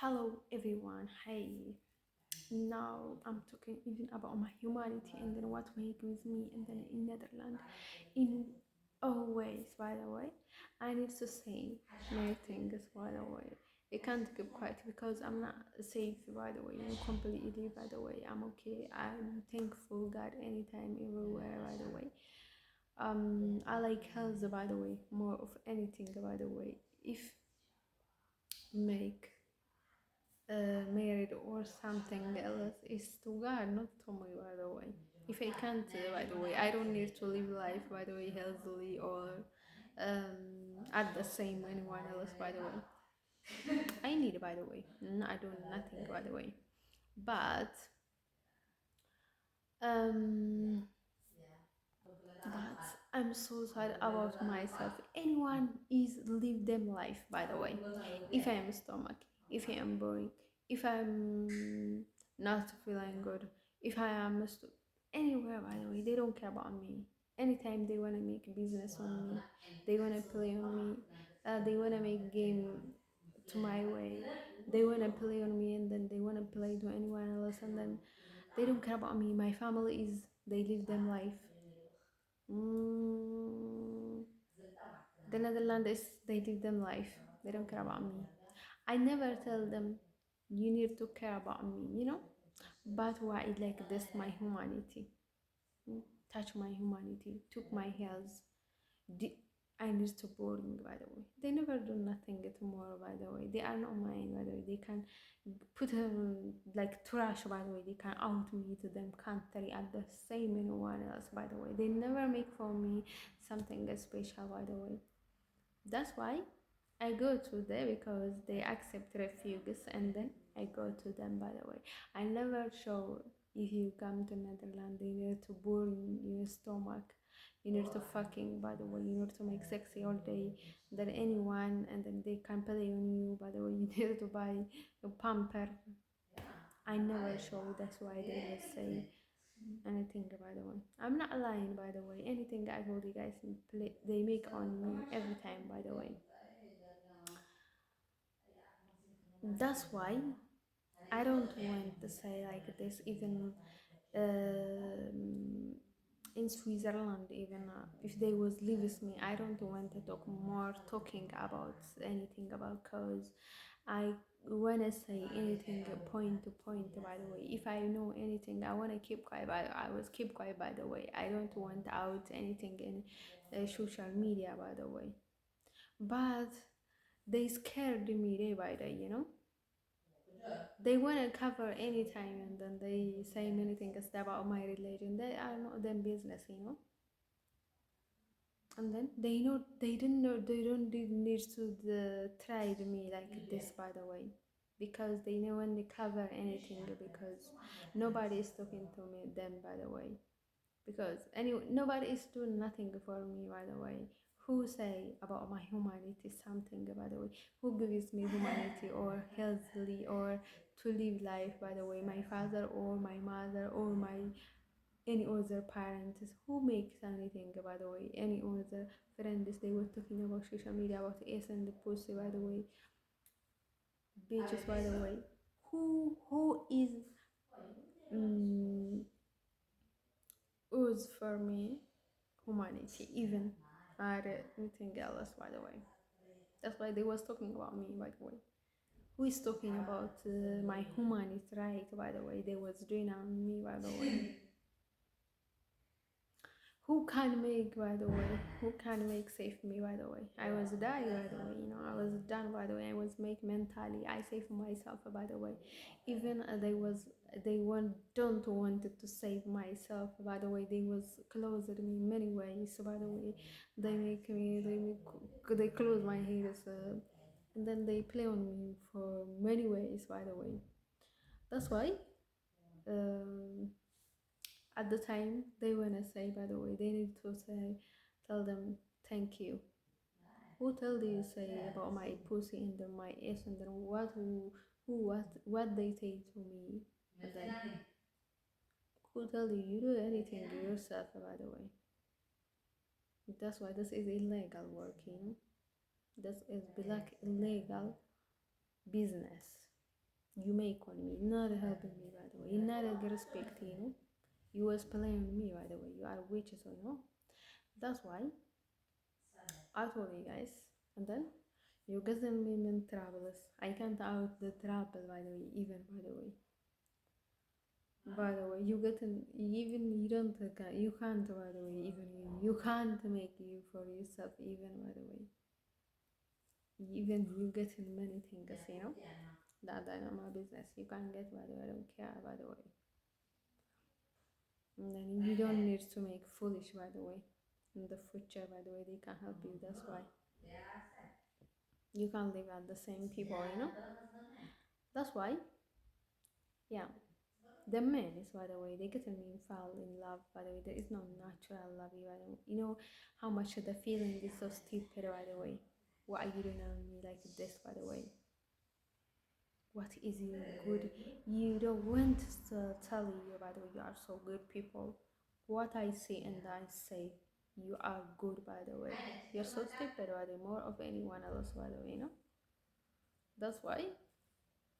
Hello everyone. Hey, now I'm talking even about my humanity and then what make with me and then in Netherlands. In always, by the way, I need to say many things. By the way, I can't keep quiet because I'm not safe. By the way, I'm completely. By the way, I'm okay. I'm thankful God anytime, everywhere. By the way, I like health. By the way, more of anything. By the way, if make married or something else is to God, not to me, by the way. If I can't, by the way, I don't need to live life, by the way, healthily or at the same anyone else, by the way. I need, by the way. I do nothing, by the way. But um, but I'm so sad about myself. Anyone is live them life, by the way. If I am stomach, if I am boring, if I'm not feeling good, if I am anywhere, by the way, they don't care about me. Anytime they wanna make business on me, they wanna play on me, they wanna make game to my way. They wanna play on me and then they wanna play to anyone else and then they don't care about me. My family is they live them life. Mm, the Netherlands is they live them life. They don't care about me. I never tell them you need to care about me. But why it like this my humanity. Touch my humanity, took my health. I need to boring, by the way. They never do nothing tomorrow, by the way. They are not mine, by the way. They can put like trash, by the way. They can out me to them country at the same anyone else, by the way. They never make for me something special, by the way. That's why I go to there because they accept refugees and then I go to them, by the way. I never show if you come to Netherlands, you need to burn your stomach. You need to fucking, by the way, you need to make sexy all day than anyone and then they can play on you, by the way, you need to buy a pamper. I never show, that's why they will say anything, by the way. I'm not lying, by the way. Anything I told you guys, they make on me every time, by the way. That's why I don't want to say like this, even in Switzerland, even if they was live with me, I don't want to talk more talking about anything about cause I wanna say anything point to point, by the way. If I know anything, I wanna keep quiet. I was keep quiet, by the way. I don't want out anything in social media, by the way. But they scared me day by day. They wanna cover anytime and then they say many things about my religion. They are not them business. And then they don't need to try me like this, by the way, because they know when they cover anything because nobody is talking to me them, by the way, because anyway nobody is doing nothing for me, by the way. Who say about my humanity something, by the way? Who gives me humanity or healthily or to live life, by the way? My father or my mother or my any other parents who makes anything, by the way? Any other friends they were talking about social media about ace and the pussy, by the way, bitches, by the way. Who is um, us for me humanity even or anything else, by the way? That's why they was talking about me, by the way. Who is talking about my humanity, right? By the way, they was doing on me, by the way. Who can make, by the way? Who can make save me, by the way? I was dying, by the way. I was done, by the way. I was make mentally. I save myself, by the way. Even they want don't wanted to save myself, by the way. They was closed me many ways, by the way. They close my ears, and then they play on me for many ways, by the way. That's why. Um, at the time they wanna say, by the way, they need to say, tell them thank you. Who tell you say about my pussy and then my ass and then what they say to me, and then who tell you do anything yourself, by the way? That's why this is illegal work. This is black illegal business. You make on me, not helping me, by the way. You not respecting, you know. You was playing with me, by the way. You are witches, you know. That's why I told you guys. And then you guys in troubles. I can't out the trouble, by the way, even by the way. By the way, you get in, even you don't you can't, by the way, even you can't make you for yourself, even by the way. Even you get in many things, you know. That not my business. You can't get, by the way. I don't care, by the way. And then you don't need to make foolish, by the way. In the future, by the way, they can help you. That's why you can't live at the same people, you know. That's why, yeah. The men is, by the way, they get me fall in love, by the way. There is no natural love, by the way. You know how much the feeling is so stupid, by the way. What are you doing on me like this, by the way? What is you good? You don't want to tell you, by the way, you are so good people. What I say and I say, you are good, by the way. You're so stupid, by the way, more of anyone else, by the way, you know. That's why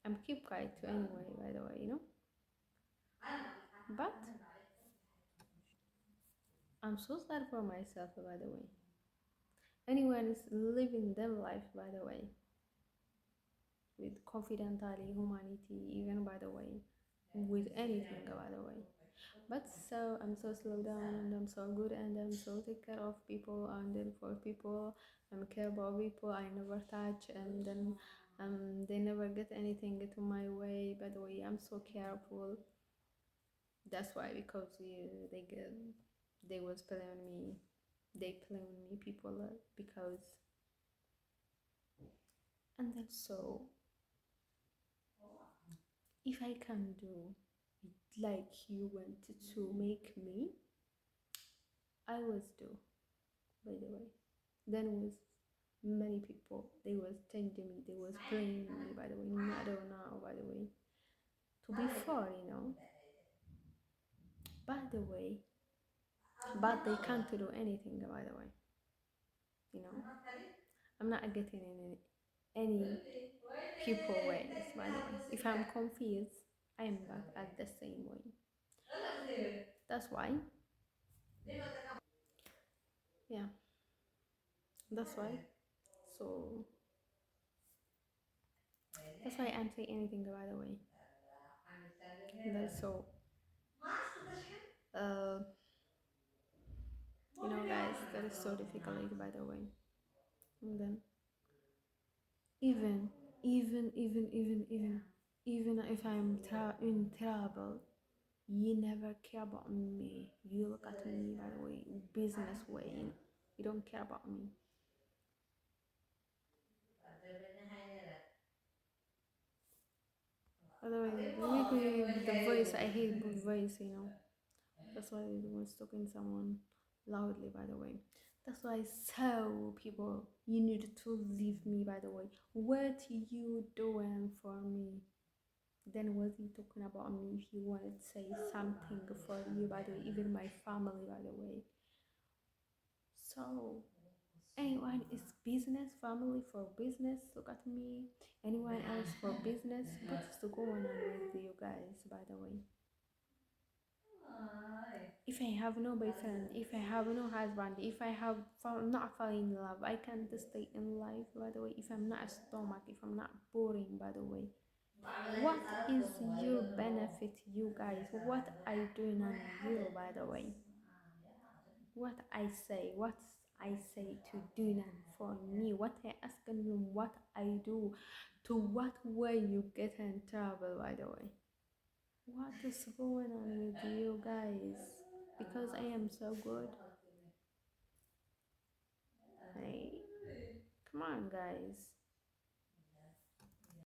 I'm keep quiet to anyway, by the way, you know. But I'm so sad for myself, by the way. Anyone is living their life, by the way, with confidently, humanity, even by the way, with anything, by the way. But so I'm so slow down and I'm so good and I'm so take care of people and then for people I'm care about people I never touch and then they never get anything into my way. By the way, I'm so careful. That's why because they was playing on me. They play on me people because and then so if I can do it like you wanted to make me, I was do, by the way. Then was many people they was changing me, they was playing me, by the way, not now, by the way. To be fair, you know, by the way, but they can't do anything, by the way. You know, I'm not getting in any people ways, by the way. If I'm confused, I'm back at the same way. That's why, yeah, that's why. So that's why I'm saying anything, by the way. That's so uh you know guys, that is so difficult, by the way. And then even even if I'm in trouble, you never care about me. You look at me, by the way, business way, you know. You don't care about me. By the way, they make me with the voice. I hate good voice, you know. That's why I was talking someone loudly, by the way. That's why I tell people you need to leave me, by the way. What you doing for me? Then was he talking about me if you wanted to say something for you, by the way, even my family, by the way. So anyone is business, family for business, look at me. Anyone else for business, what's going on with you guys, by the way? If I have no boyfriend, if I have no husband, if I have not falling in love, I can't stay in life, by the way. If I'm not a stomach, if I'm not boring, by the way. What is your benefit, you guys? What I doing on you, by the way? What I say to do now for me, what I ask you, what I do, to what way you get in trouble, by the way. What is going on with you guys? Because I am so good. Hey, come on, guys.